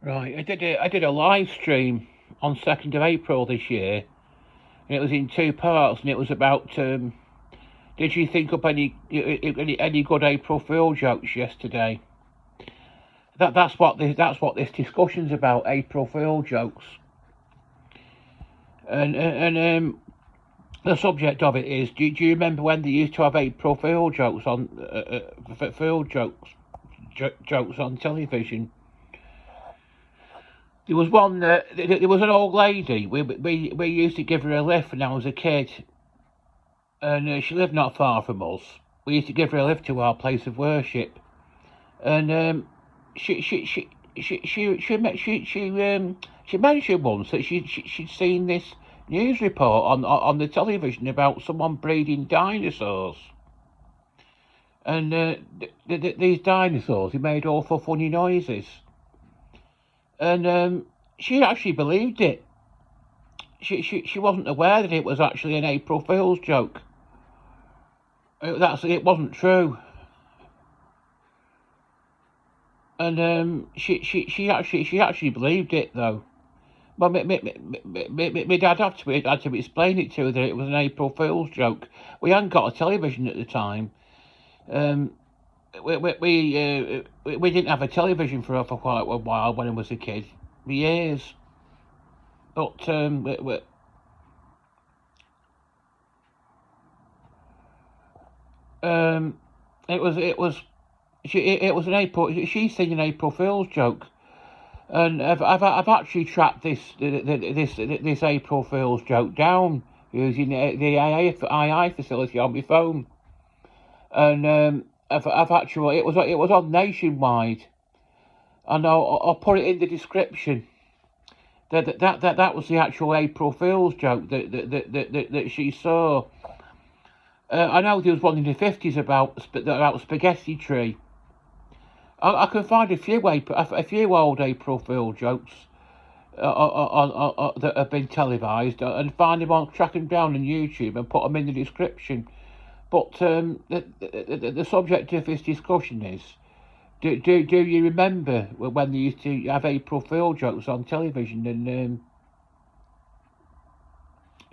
Right, I did a live stream on 2nd of April this year, and it was in two parts, and it was about did you think up any good April Fool jokes yesterday? That's what this discussion's about, April Fool jokes, and the subject of it is, do you remember when they used to have April Fool jokes on Fool jokes on television? There was one. There was an old lady. We used to give her a lift when I was a kid, and she lived not far from us. We used to give her a lift to our place of worship, and she she she she mentioned once that she'd seen this news report on the television about someone breeding dinosaurs, and these dinosaurs, they made awful funny noises, and she actually believed it. She wasn't aware that it was actually an April Fool's joke. It wasn't true, and she actually believed it though. Well, my dad had to explain it to her that it was an April Fool's joke. We hadn't got a television at the time. Um, we didn't have a television for quite a while when I was a kid, for years. But um, it was it was an April. She's seen an April Fool's joke, and I've actually tracked this April Fool's joke down using the AI facility on my phone, and I've actually it was on Nationwide, and I'll put it in the description. That was the actual April Fool's joke that she saw. I know there was one in the 50s about spaghetti tree. I can find a few old April Fool jokes that have been televised, and find them on track them down on YouTube and put them in the description. But the subject of this discussion is: do you remember when they used to have April Fool jokes on television, and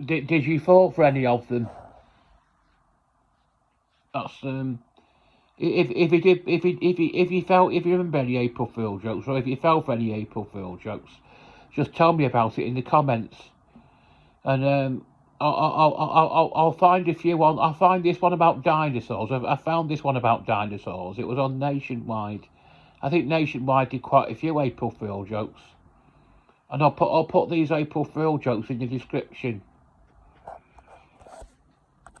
did you fall for any of them? That's if you did if you remember any April Fool jokes, or if you fell for any April Fool jokes, just tell me about it in the comments, and I'll find a few on. I'll find this one about dinosaurs. I found this one about dinosaurs. It was on Nationwide. I think Nationwide did quite a few April Fool jokes, and I'll put these April Fool jokes in the description.